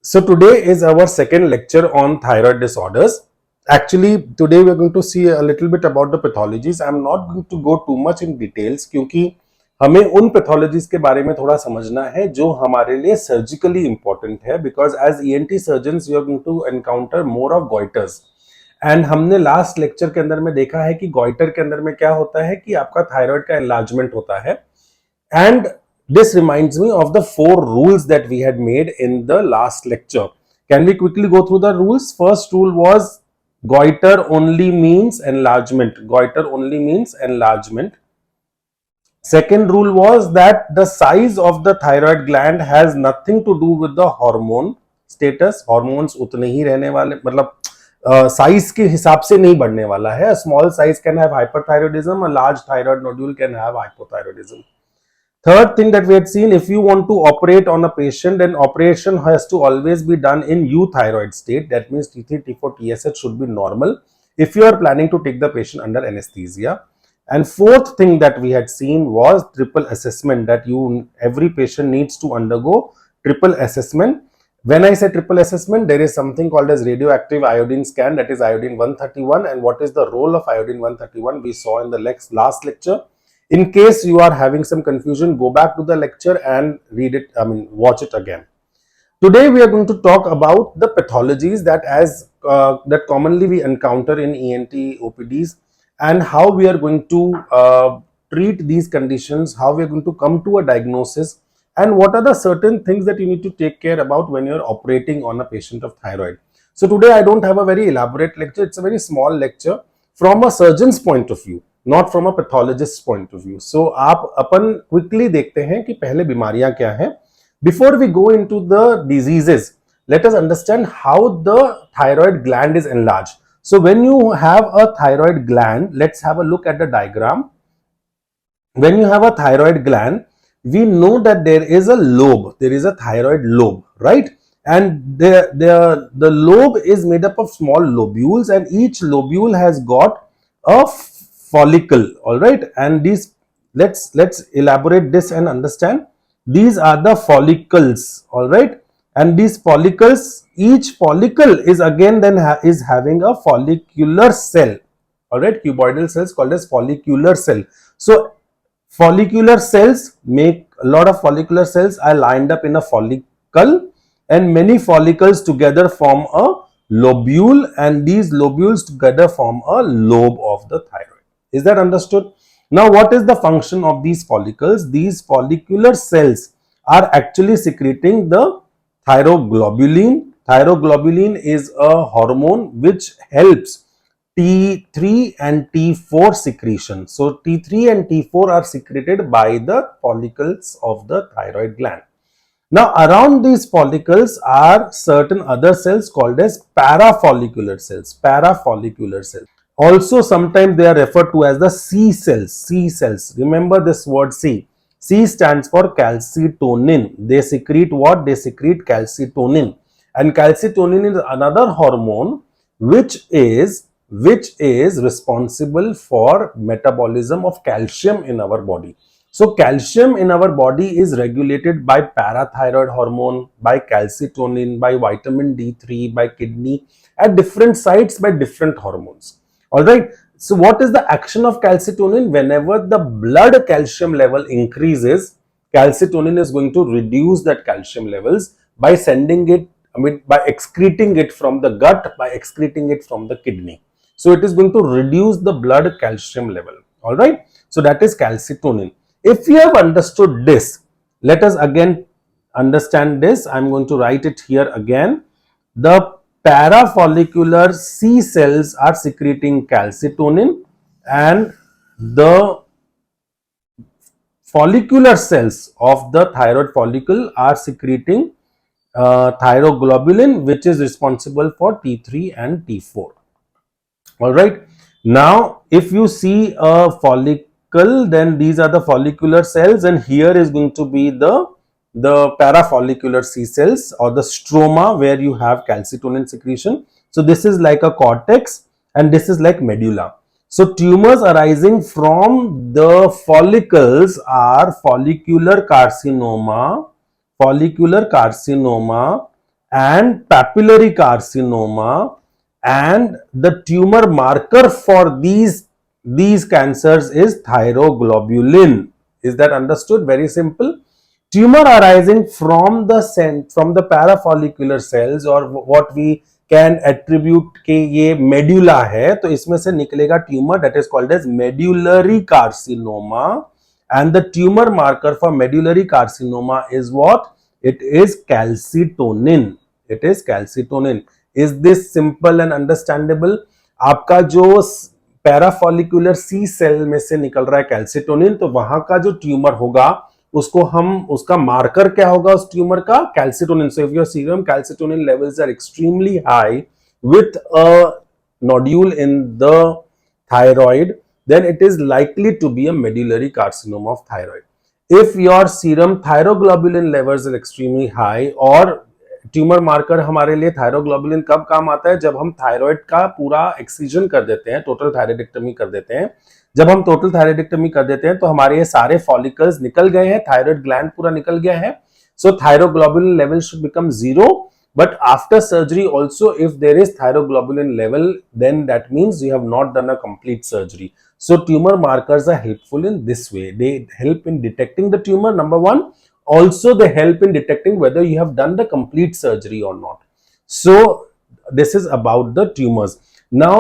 So today is our second lecture on thyroid disorders. Actually, today we are going to see a little bit about the pathologies. I am not going to go too much in details क्योंकि हमें उन pathologies के बारे में थोड़ा समझना है जो हमारे लिए surgically important है, because as ENT surgeons you are going to encounter more of goiters. And हमने लास्ट लेक्चर के अंदर में देखा है कि goiter के अंदर में क्या होता है कि आपका थायराइड का enlargement होता है. And this reminds me of the 4 rules that we had made in the last lecture. Can we quickly go through the rules? First rule was goiter only means enlargement. Goiter only means enlargement. Second rule was that the size of the thyroid gland has nothing to do with the hormone status. Hormones उतने ही रहने वाले, मतलब size के हिसाब से नहीं बढ़ने वाला है. A small size can have hyperthyroidism, a large thyroid nodule can have hypothyroidism. Third thing that we had seen, if you want to operate on a patient, then operation has to always be done in euthyroid state. That means T3, T4, TSH should be normal if you are planning to take the patient under anesthesia. And fourth thing that we had seen was triple assessment, that every patient needs to undergo triple assessment. When I say triple assessment, there is something called as radioactive iodine scan, that is iodine 131. And what is the role of iodine 131 we saw in the last lecture. In case you are having some confusion, go back to the lecture and read it, watch it again. Today we are going to talk about the pathologies that commonly we encounter in ENT OPDs, and how we are going to treat these conditions, how we are going to come to a diagnosis, and what are the certain things that you need to take care about when you are operating on a patient of thyroid. So today I don't have a very elaborate lecture, it's a very small lecture from a surgeon's point of view, not from a pathologist's point of view. So आप अपन quickly देखते हैं कि पहले बीमारियां क्या हैं. Before we go into the diseases, let us understand how the thyroid gland is enlarged. So when you have a thyroid gland, let's have a look at the diagram. When you have a thyroid gland, we know that there is a lobe, there is a thyroid lobe, right? And the lobe is made up of small lobules, and each lobule has got a follicle, all right? And these, let's elaborate this and understand. These are the follicles, all right? And these follicles, each follicle is again then is having a follicular cell, all right? Cuboidal cells called as follicular cell. So follicular cells, make a lot of follicular cells are lined up in a follicle, and many follicles together form a lobule, and these lobules together form a lobe of the thyroid. Is that understood? Now, what is the function of these follicles? These follicular cells are actually secreting the thyroglobulin. Thyroglobulin is a hormone which helps T3 and T4 secretion. So T3 and T4 are secreted by the follicles of the thyroid gland. Now around these follicles are certain other cells called as parafollicular cells. Parafollicular cells. Also sometimes they are referred to as the C cells. C cells. Remember this word C. C stands for calcitonin. They secrete what? They secrete calcitonin. And calcitonin is another hormone which is responsible for metabolism of calcium in our body. So calcium in our body is regulated by parathyroid hormone, by calcitonin, by vitamin D3, by kidney, at different sites by different hormones. All right. So what is the action of calcitonin? Whenever the blood calcium level increases, calcitonin is going to reduce that calcium levels by sending it, by excreting it from the gut, by excreting it from the kidney. So it is going to reduce the blood calcium level. All right. So that is calcitonin. If you have understood this, let us again understand this. I am going to write it here again. The parafollicular C cells are secreting calcitonin, and the follicular cells of the thyroid follicle are secreting thyroglobulin, which is responsible for T3 and T4. All right. Now, if you see a follicle, then these are the follicular cells, and here is going to be the parafollicular C cells, or the stroma, where you have calcitonin secretion. So this is like a cortex, and this is like medulla. So tumors arising from the follicles are follicular carcinoma, and papillary carcinoma, and the tumor marker for these cancers is thyroglobulin. Is that understood? Very simple. Tumor arising from the parafollicular cells, और what we can attribute कि ये medulla है, तो इसमें से निकलेगा tumor that is called as medullary carcinoma, and the tumor marker for medullary carcinoma is what? It is calcitonin. It is calcitonin. Is this simple and understandable? आपका जो parafollicular सी cell में से निकल रहा है कैल्सिटोनिन, तो वहां का जो ट्यूमर होगा उसको हम, उसका मार्कर क्या होगा उस ट्यूमर का? Calcitonin. So if your serum calcitonin levels are extremely high with a nodule in the thyroid, then it is likely to be a medullary carcinoma of thyroid. If your serum thyroglobulin levels are extremely high, और tumour marker हमारे लिए thyroglobulin कब काम आता है? जब हम thyroid का पूरा एक्सीजन कर देते हैं, टोटल थायराइडेक्टमी कर देते हैं. जब हम टोटल थायराइडेक्टमी कर देते हैं तो हमारे ये सारे फॉलिकल्स निकल गए हैं, थायराइड ग्लैंड पूरा निकल गया है. So thyroglobulin level should become 0. But after surgery also, if there is thyroglobulin level, then that means you have not done a complete surgery. So tumor markers are helpful in this way. They help in detecting the tumor, number one. Also they help in detecting whether you have done the complete surgery or not. So this is about the tumors. Now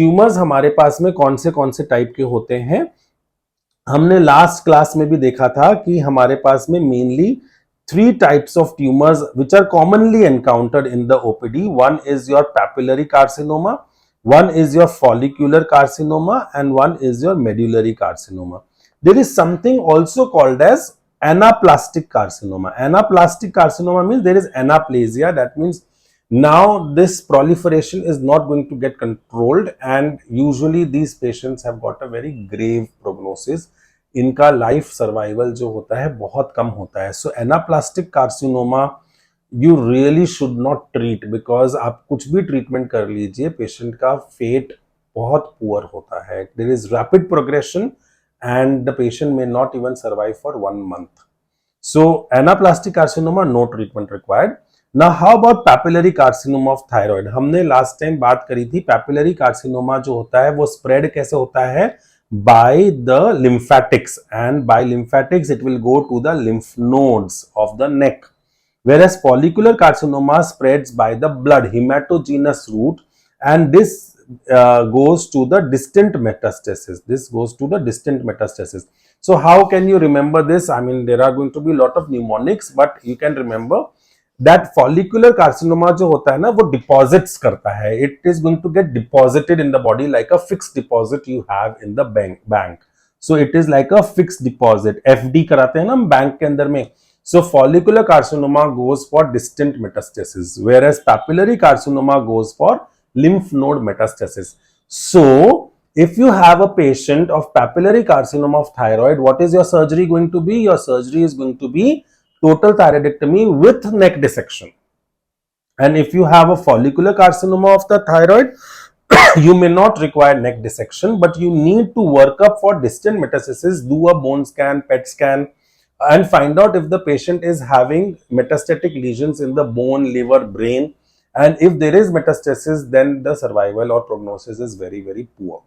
tumors हमारे पास में कौन से type के होते हैं? हमने last class में भी देखा था कि हमारे पास में mainly 3 types of tumors which are commonly encountered in the OPD. One is your papillary carcinoma, one is your follicular carcinoma, and one is your medullary carcinoma. There is something also called as anaplastic carcinoma. Anaplastic carcinoma means there is anaplasia. That means now this proliferation is not going to get controlled, and usually these patients have got a very grave prognosis. इनका life survival जो होता है बहुत कम होता है. So anaplastic carcinoma you really should not treat, because आप कुछ भी ट्रीटमेंट कर लीजिए, पेशेंट का फेट बहुत पुअर होता है. There is rapid progression and the patient may not even survive for 1 month. So anaplastic carcinoma, no treatment required. Now how about papillary carcinoma of thyroid? हमने लास्ट टाइम बात करी थी. Papillary carcinoma जो होता है वो स्प्रेड कैसे होता है? By the lymphatics, and by lymphatics it will go to the lymph nodes of the neck, whereas follicular carcinoma spreads by the blood, hematogenous route, and this goes to the distant metastasis. So how can you remember this? I mean, there are going to be a lot of mnemonics, but you can remember that follicular carcinoma जो होता है ना वो deposits करता है. It is going to get deposited in the body like a fixed deposit you have in the bank. So it is like a fixed deposit. FD कराते हैं ना हम बैंक के अंदर में. So follicular carcinoma goes for distant metastasis, whereas papillary carcinoma goes for lymph node metastasis. So if you have a patient of papillary carcinoma of thyroid, what is your surgery going to be? Your surgery is going to be total thyroidectomy with neck dissection. And if you have a follicular carcinoma of the thyroid, you may not require neck dissection, but you need to work up for distant metastasis, do a bone scan, PET scan, and find out if the patient is having metastatic lesions in the bone, liver, brain. And if there is metastasis, then the survival or prognosis is very, very poor.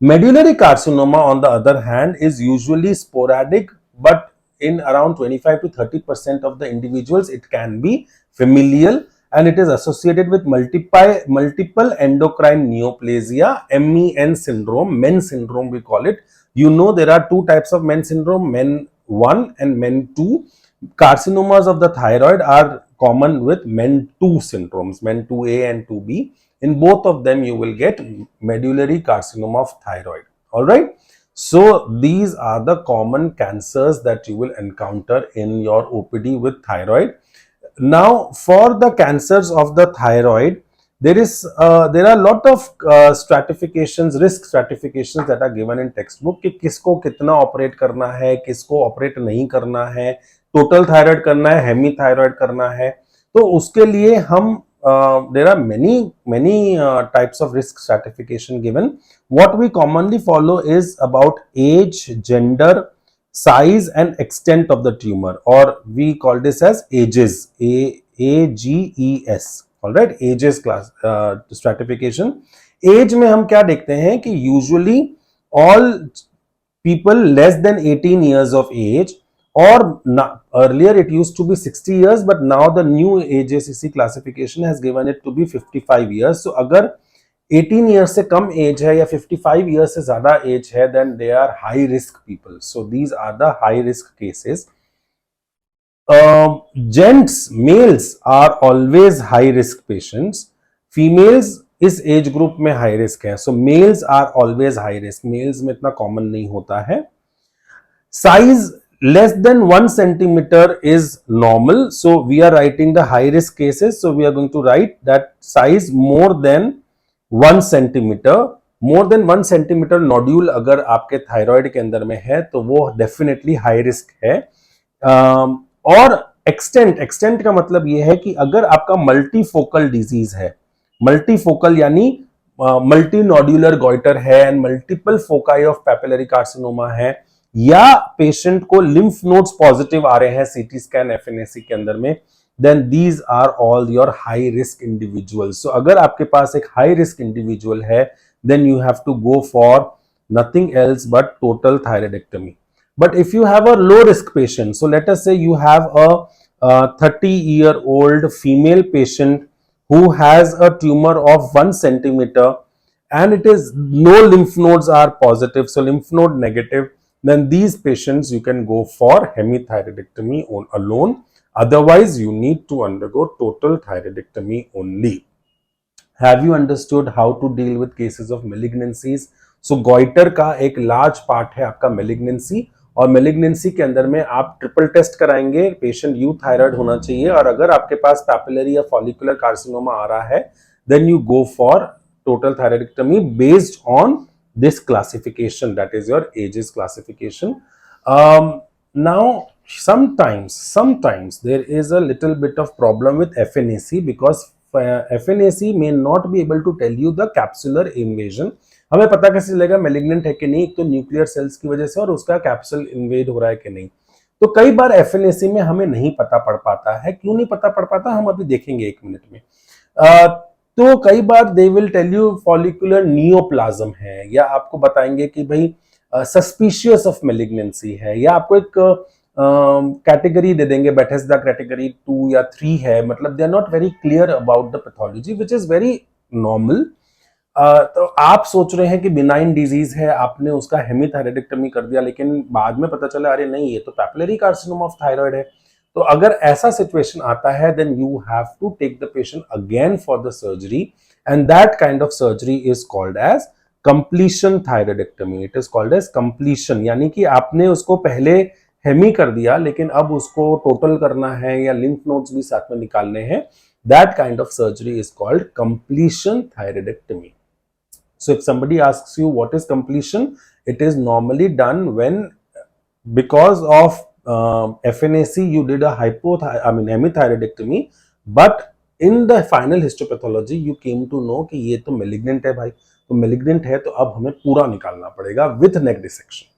Medullary carcinoma, on the other hand, is usually sporadic, but in around 25 to 30% of the individuals it can be familial, and it is associated with multiple endocrine neoplasia, MEN syndrome, MEN syndrome we call it. You know there are 2 types of MEN syndrome, MEN 1 and MEN 2. Carcinomas of the thyroid are common with MEN 2 syndromes, MEN 2A and 2B. In both of them you will get medullary carcinoma of thyroid. All right. So these are the common cancers that you will encounter in your OPD with thyroid. Now for the cancers of the thyroid, there are a lot of stratifications, risk stratifications that are given in textbook कि किसको कितना operate करना है, किसको operate नहीं करना है, total thyroid करना है, हेमी थायराइड करना है. तो उसके लिए हम there are many types of risk stratification given. What we commonly follow is about age, gender, size and extent of the tumor, or we call this as ages, AGES, alright, AGES class stratification. Age में हम क्या देखते हैं कि usually all people less than 18 years of age, or earlier it used to be 60 years, but now the new AJCC classification has given it to be 55 years. So अगर 18 years से कम as है या 55 years से ज्यादा as है, then they are high risk people. So these are the high risk cases. Gents, males are always high risk patients. Females इस age group में high risk है. So males are always high risk. Males में इतना common नहीं होता है. Size less than 1 centimeter is normal, so we are writing the high risk cases. So we are going to write that size more than 1 centimeter. more than 1 centimeter nodule अगर आपके thyroid के अंदर में है तो वो डेफिनेटली हाई रिस्क है. और एक्सटेंट का मतलब ये है कि अगर आपका मल्टीफोकल डिजीज है, मल्टीफोकल यानी मल्टी नोड्यूलर गॉइटर है and multiple foci of papillary carcinoma है, या पेशेंट को लिम्फ नोड्स पॉजिटिव आ रहे हैं सीटी स्कैन एफएनएसी के अंदर में, then these are all your high risk individuals. So अगर आपके पास एक हाई रिस्क इंडिविजुअल है, then you have to go for nothing else but total thyroidectomy. But if you have a low risk patient, so let us say you have a 30-year-old female patient who has a tumor of 1 centimeter and it is no lymph nodes are positive, so lymph node negative, then these patients you can go for hemithyroidectomy alone. Otherwise, you need to undergo total thyroidectomy only. Have you understood how to deal with cases of malignancies? So goiter का एक large part है आपका malignancy, और malignancy के अंदर में आप triple test कराएंगे. पेशेंट यू थायराइड होना चाहिए, और अगर आपके पास पैपिलरी या फॉलिकुलर कार्सिनोमा आ रहा है, then you go for total thyroidectomy based on this classification, that is your AGES classification. Now sometimes there is a little bit of problem with FNAC because FNAC may not be able to tell you the capsular invasion. हमें पता कैसे चलेगा malignant है कि नहीं? एक तो nuclear sales की वजह से और उसका कैप्सूल इन्वेड हो रहा है कि नहीं. तो कई बार एफएनएसी में हमें नहीं पता पड़ पाता है. क्यों नहीं पता पड़ पाता, हम अभी देखेंगे 1 मिनट में. तो कई बार they will tell you follicular neoplasm है, या आपको बताएंगे कि भाई सस्पिशियस ऑफ मेलिग्नेंसी है, या आपको एक कैटेगरी दे देंगे, बेथेस्डा कैटेगरी 2 या 3 है. मतलब they are not very clear about the pathology, which is very normal. तो आप सोच रहे हैं कि बिनाइन डिजीज है, आपने उसका हेमीथायराइडेक्टमी कर दिया, लेकिन बाद में पता चला अरे नहीं, ये तो पैपिलरी कार्सिनोमा ऑफ थायराइड है. तो अगर ऐसा सिचुएशन आता है, then you have to take the patient again for the surgery, and that kind of surgery is called as completion thyroidectomy. It is called as completion, यानी कि आपने उसको पहले हेमी कर दिया, लेकिन अब उसको टोटल करना है या लिम्फ नोड्स भी साथ में निकालने हैं. That kind of surgery is called completion thyroidectomy. So if somebody asks you what is completion, it is normally done when, because of FNAC, you did a hemithyroidectomy, but in the final histopathology you came to know कि ये तो malignant है भाई. तो malignant है तो अब हमें पूरा निकालना पड़ेगा with neck dissection,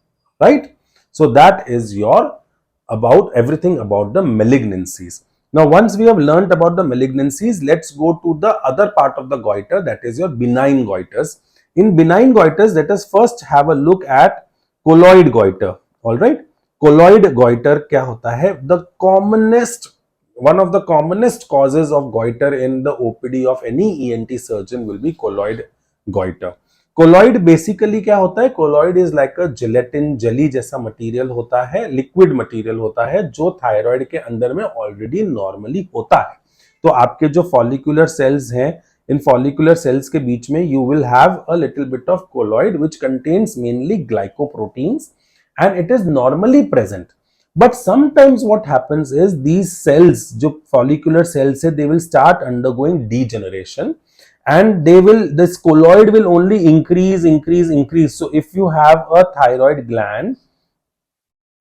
right? So that is your about everything about the malignancies. Now once we have learnt about the malignancies, let's go to the other part of the goiter, that is your benign goiters. In benign goiters, let us first have a look at colloid goiter. All right, colloid goiter क्या होता है? The commonest, one of the commonest causes of goiter in the OPD of any ENT surgeon will be colloid goiter. Colloid basically क्या होता है? Colloid is like a gelatin, jelly जैसा material होता है, liquid material होता है, जो thyroid के अंदर में ऑलरेडी नॉर्मली होता है. तो आपके जो फॉलिकुलर सेल्स हैं, इन फॉलिकुलर सेल्स के बीच में you will have a little bit of colloid which contains mainly glycoproteins, and it is normally present. But sometimes what happens is these cells, जो follicular cells है, they will start undergoing degeneration, and this colloid will only increase. So if you have a thyroid gland,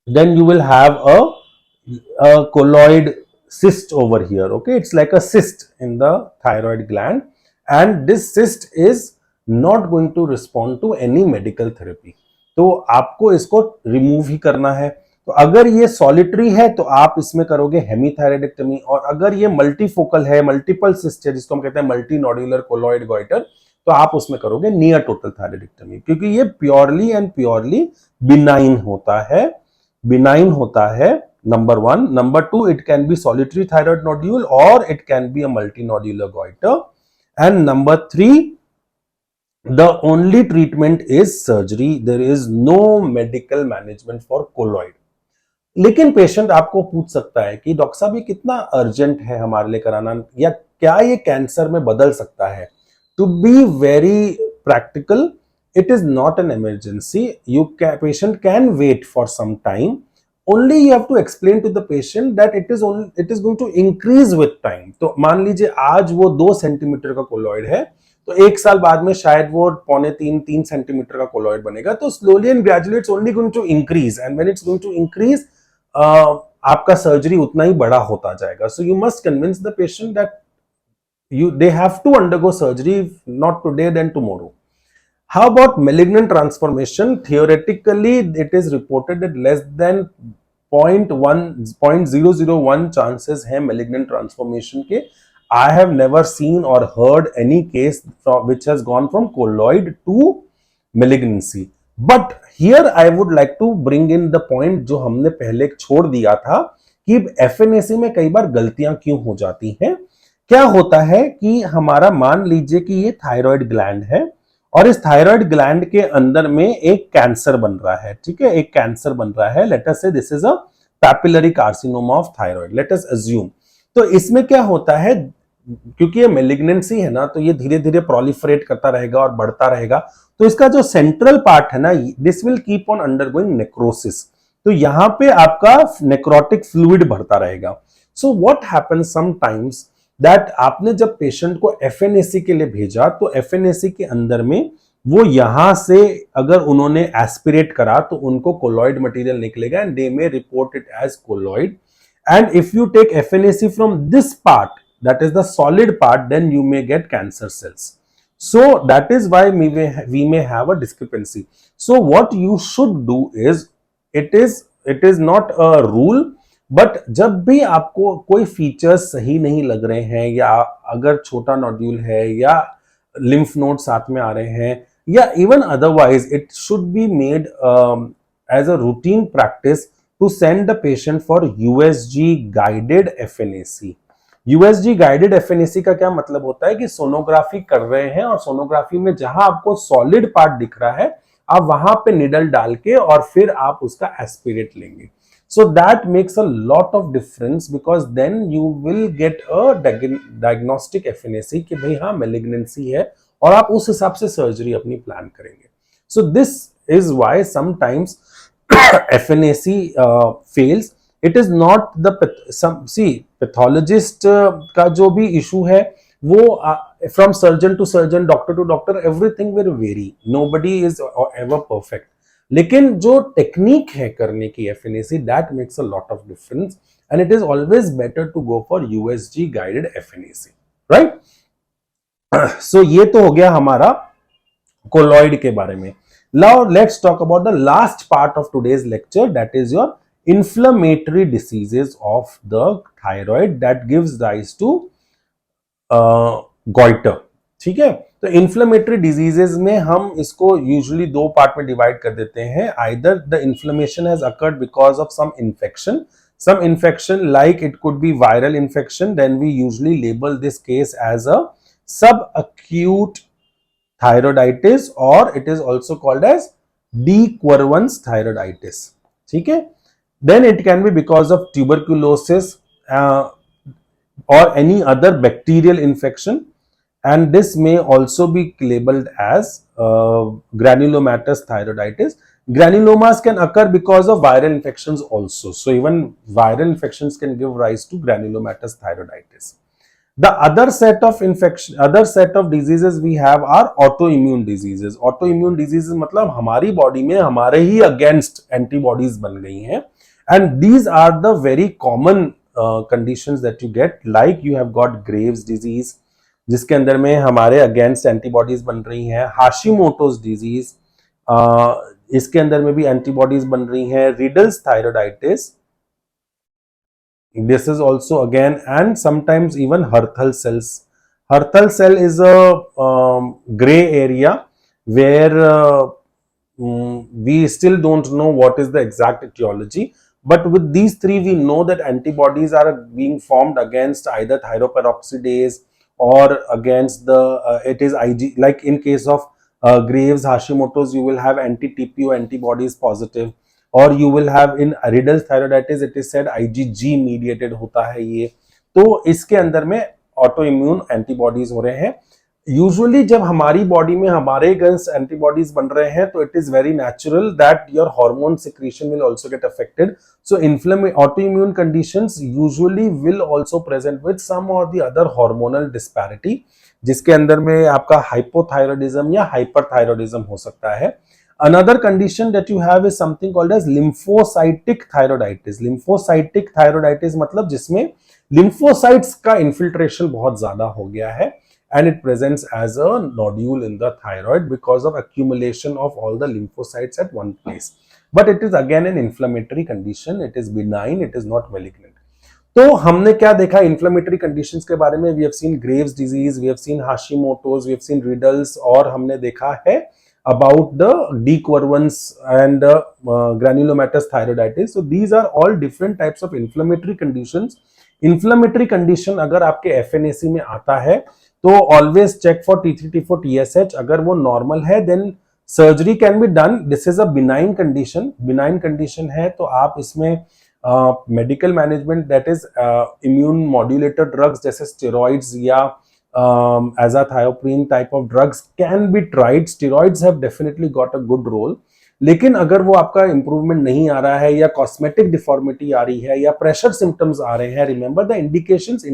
then you will have a colloid cyst over here. Okay, it's like a cyst in the thyroid gland, and this cyst is not going to respond to any medical therapy. तो आपको इसको remove ही करना है. तो अगर ये solitary है तो आप इसमें करोगे हेमीथायरॉइडेक्टमी, और अगर ये मल्टीफोकल है, मल्टीपल सिस्ट है, जिसको हम कहते हैं मल्टी नोडुलर कोलॉइड गॉइटर, तो आप उसमें करोगे नियर टोटल थायरॉइडेक्टमी, क्योंकि ये प्योरली एंड प्योरली बिनाइन होता है, number one. Number two, it can be solitary thyroid nodule or it can be a multi nodular goiter. And number three, the only treatment is surgery. There is no medical management for colloid. लेकिन patient आपको पूछ सकता है कि doctor साहब ये कितना urgent है हमारे लिए कराना, या क्या ये कैंसर में बदल सकता है? To be very practical, it is not an emergency. Patient can wait for some time. Only you have to explain to the patient that it is going to increase with time. तो मान लीजिए आज वो 2 centimetre का colloid है, तो 1 साल बाद में शायद वो 2.25-3 सेंटीमीटर का कोलॉइड बनेगा. तो slowly and gradually it's only going to increase, and when it's going to increase आपका सर्जरी उतना ही बड़ा होता जाएगा. So you must convince the patient that they have to undergo surgery, not today then tomorrow. How about malignant transformation? Theoretically, it is reported that less than 0.001 chances है malignant transformation के. I have never seen or heard any case which has gone from colloid to malignancy. But here I would like to bring in the point जो हमने पहले छोड़ दिया था कि FNAC में कई बार गलतियां क्यों हो जाती हैं. क्या होता है कि हमारा, मान लीजिए कि ये थायराइड ग्लैंड है और इस थायराइड ग्लैंड के अंदर में एक कैंसर बन रहा है. ठीक है, एक कैंसर बन रहा है. लेट अस से this is a papillary carcinoma of thyroid, let us assume. तो इसमें क्या होता है, क्योंकि ये मेलिग्नेंसी है ना, तो ये धीरे धीरे प्रोलिफरेट करता रहेगा और बढ़ता रहेगा. तो इसका जो सेंट्रल पार्ट है ना, this will keep on undergoing necrosis. तो यहां पे आपका नेक्रोटिक फ्लूइड बढ़ता रहेगा. So what happens sometimes that आपने जब पेशेंट को FNAC के लिए भेजा, तो FNAC के अंदर में वो यहां से अगर उन्होंने एस्पिरेट करा तो उनको कोलॉइड मटेरियल निकलेगा, and they may report it as colloid. And if you take FNAC from this part, that is the solid part, then you may get cancer cells. So that is why we may have a discrepancy. So what you should do is, it is not a rule, but जब भी आपको कोई features सही नहीं लग रहे हैं, या अगर छोटा नोड्यूल है, या लिम्फ नोड साथ में आ रहे हैं, या even otherwise, it should be made as a routine practice to send the patient for USG guided FNAC. USG guided FNAC का क्या मतलब होता है कि सोनोग्राफी कर रहे हैं, और सोनोग्राफी में जहां आपको सॉलिड पार्ट दिख रहा है, आप वहां पे निडल डाल के और फिर आप उसका एस्पिरेट लेंगे. So that makes a lot of difference, because then you will get a diagnostic FNAC कि भाई हाँ malignancy है, और आप उस हिसाब से सर्जरी अपनी प्लान करेंगे. So this is why sometimes FNAC fails. It is not the pathologist का जो भी issue है, वो from surgeon to surgeon, doctor to doctor, everything will vary. Nobody is ever perfect. लेकिन जो टेक्निक है करने की FNAC, that makes a lot of difference, and it is always better to go for USG guided FNAC, right? So ये तो हो गया हमारा कोलॉइड के बारे में. Now let's talk about the last part of today's lecture, that is your inflammatory diseases of the thyroid that gives rise to goiter. ठीक है, तो इन्फ्लेमेटरी डिजीजेस में हम इसको यूजुअली 2 पार्ट में डिवाइड कर देते हैं. Either the inflammation has occurred because of some infection like it could be viral infection, then we usually label this case as a sub acute thyroiditis, और it is also called as de Quervain's thyroiditis. ठीक है, then it can be because of tuberculosis or any other bacterial infection, and this may also be labeled as granulomatous thyroiditis. Granulomas can occur because of viral infections also. So even viral infections can give rise to granulomatous thyroiditis. The other set of diseases we have are autoimmune diseases. Autoimmune diseases मतलब हमारी body में हमारे ही against antibodies बन गई हैं, and these are the very common conditions that you get, like you have got Graves disease, जिसके अंदर में हमारे अगेंस्ट एंटीबॉडीज बन रही हैं, हाशिमोटोस डिजीज, इसके अंदर में भी एंटीबॉडीज बन रही हैं. Riddles thyroiditis, this is also again, and sometimes even Hurthal cells. Hurthal cell is a gray area where we still don't know what is the exact etiology, but with these three we know that antibodies are being formed against either thyroperoxidase or against the it is Ig, like in case of Graves, Hashimoto's, you will have anti-TPO antibodies positive, और you will have in riddles thyroiditis it is said IgG mediated होता है ये. तो इसके अंदर में auto immune antibodies हो रहे हैं. यूजुअली जब हमारी बॉडी में हमारे अगेंस्ट एंटीबॉडीज बन रहे हैं तो it is very natural that your hormone secretion will also get affected. So auto immune conditions usually will also present with some or the other hormonal disparity, जिसके अंदर में आपका हाइपोथायरॉयडिज्म या हाइपरथायरॉयडिज्म हो सकता है. Another condition that you have is something called as lymphocytic thyroiditis. Lymphocytic thyroiditis मतलब जिसमें lymphocytes का infiltration बहुत ज्यादा हो गया है and it presents as a nodule in the thyroid because of accumulation of all the lymphocytes at one place. But it is again an inflammatory condition. It is benign. It is not malignant. तो हमने क्या देखा inflammatory conditions के बारे में? We have seen Graves disease, we have seen Hashimoto's, we have seen Riddles, और हमने देखा है about the De Quervain's and granulomatous thyroiditis. So these are all different types of inflammatory conditions. Inflammatory condition अगर आपके FNAC में आता है तो always check for T3, T4, TSH. अगर वो normal है then surgery can be done. This is a benign condition. Benign condition है तो आप इसमें medical management, that is immune modulator drugs जैसे steroids या azathioprine type of drugs can be tried. Steroids have definitely got a good role. लेकिन अगर वो आपका इंप्रूवमेंट नहीं आ रहा है या कॉस्मेटिक डिफॉर्मिटी आ रही है या प्रेशर सिम्टम्स आ रहे हैं, रिमेंबर द इंडिकेशंस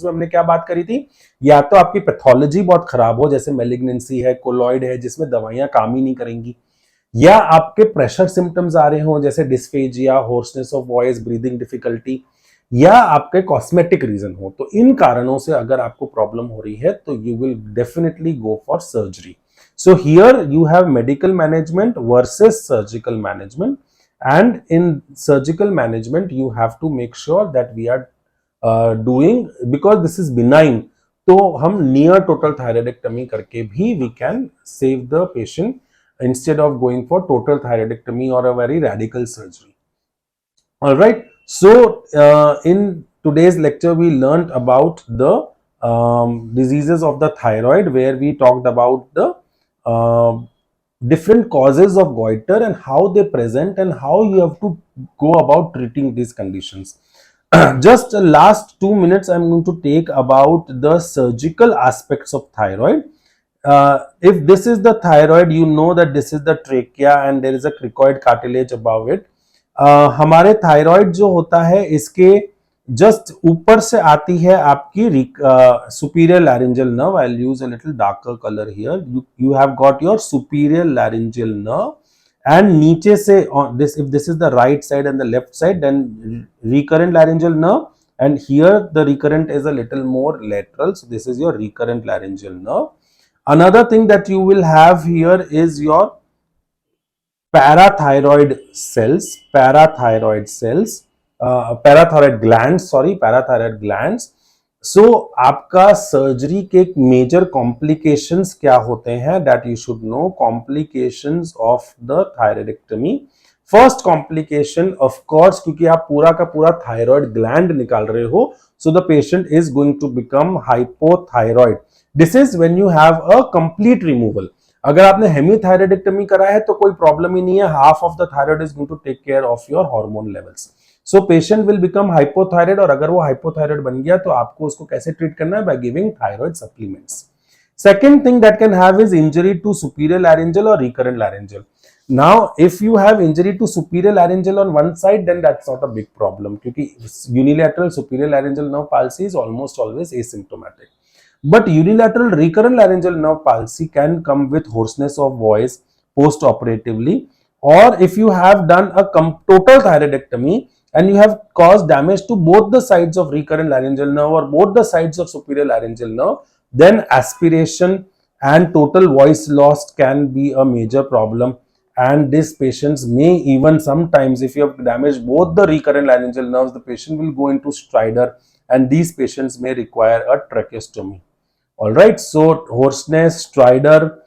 में हमने क्या बात करी थी? या तो आपकी पैथोलॉजी बहुत खराब हो जैसे मेलिग्नेंसी है, कोलॉइड है जिसमें दवाइयां काम ही नहीं करेंगी, या आपके प्रेशर सिम्टम्स आ रहे हो जैसे dysphagia, hoarseness of voice, breathing difficulty, या आपके कॉस्मेटिक रीजन हो. तो इन कारणों से अगर आपको प्रॉब्लम हो रही है तो you will definitely go for surgery. So here you have medical management versus surgical management, and in surgical management you have to make sure that we are doing, because this is benign, तो हम near total thyroidectomy करके भी we can save the patient instead of going for total thyroidectomy or a very radical surgery. All right. So in today's lecture we learned about the diseases of the thyroid, where we talked about the different causes of goiter and how they present and how you have to go about treating these conditions. Just the last 2 minutes I'm going to take about the surgical aspects of thyroid. If this is the thyroid, you know that this is the trachea and there is a cricoid cartilage above it. हमारे thyroid जो होता है इसके just ऊपर से आती है आपकी superior laryngeal nerve. I'll use a little darker color here. You have got your superior laryngeal nerve, and नीचे से this, if this is the right side and the left side, then recurrent laryngeal nerve, and here the recurrent is a little more lateral, so this is your recurrent laryngeal nerve. Another thing that you will have here is your parathyroid glands. So आपका surgery के major complications क्या होते हैं, that you should know. Complications of the thyroidectomy. First complication of course, क्योंकि आप पूरा का पूरा थायराइड ग्लैंड निकाल रहे हो, so the patient is going to become hypothyroid. This is when you have a complete removal. अगर आपने हेमीथायराइडेक्टमी करा है तो कोई प्रॉब्लम ही नहीं है, half of the thyroid is going to take care of your hormone levels. So patient will become hypothyroid, और अगर वो हाइपोथायराइड बन गया तो आपको उसको कैसे ट्रीट करना है? By giving thyroid supplements. Second thing that can have is injury to superior laryngeal or recurrent laryngeal. Now, if you have injury to superior laryngeal on one side, then that's not a big problem, क्योंकि unilateral superior laryngeal nerve palsy is almost always asymptomatic. But unilateral recurrent laryngeal nerve palsy can come with hoarseness of voice post-operatively, or if you have done a total thyroidectomy and you have caused damage to both the sides of recurrent laryngeal nerve or both the sides of superior laryngeal nerve, then aspiration and total voice loss can be a major problem. and these patients may even sometimes, if you have damaged both the recurrent laryngeal nerves, the patient will go into stridor, and these patients may require a tracheostomy. All right, so hoarseness, stridor,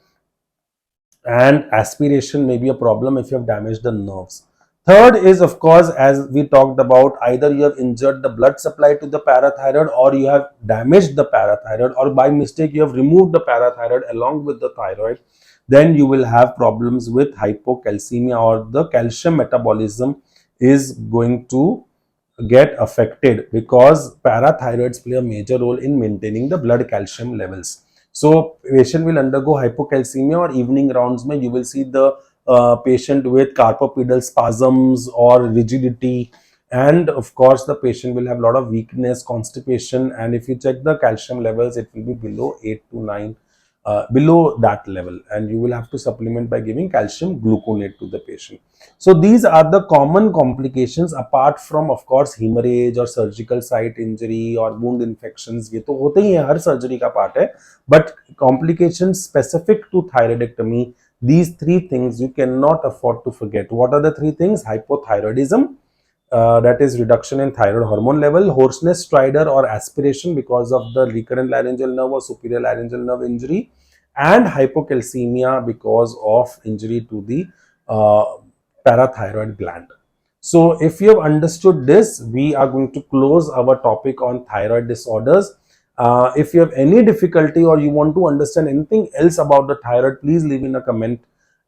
and aspiration may be a problem if you have damaged the nerves. Third is, of course, as we talked about, either you have injured the blood supply to the parathyroid, or you have damaged the parathyroid, or by mistake you have removed the parathyroid along with the thyroid. Then you will have problems with hypocalcemia, or the calcium metabolism is going to get affected, because parathyroids play a major role in maintaining the blood calcium levels. So patient will undergo hypocalcemia, or evening rounds mein you will see the patient with carpopedal spasms or rigidity, and of course the patient will have a lot of weakness, constipation, and if you check the calcium levels, it will be below 8 to 9, below that level, and you will have to supplement by giving calcium gluconate to the patient. So these are the common complications, apart from, of course, hemorrhage or surgical site injury or wound infections. ये तो होते ही हैं, हर surgery का part है. But complications specific to thyroidectomy, these three things you cannot afford to forget. What are the three things? Hypothyroidism, that is reduction in thyroid hormone level; hoarseness, stridor or aspiration because of the recurrent laryngeal nerve or superior laryngeal nerve injury; and hypocalcemia because of injury to the parathyroid gland. So if you have understood this, we are going to close our topic on thyroid disorders. If you have any difficulty or you want to understand anything else about the thyroid, please leave in a comment.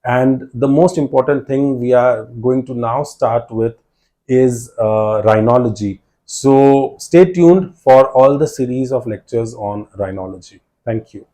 And the most important thing we are going to now start with is rhinology. So stay tuned for all the series of lectures on rhinology. Thank you.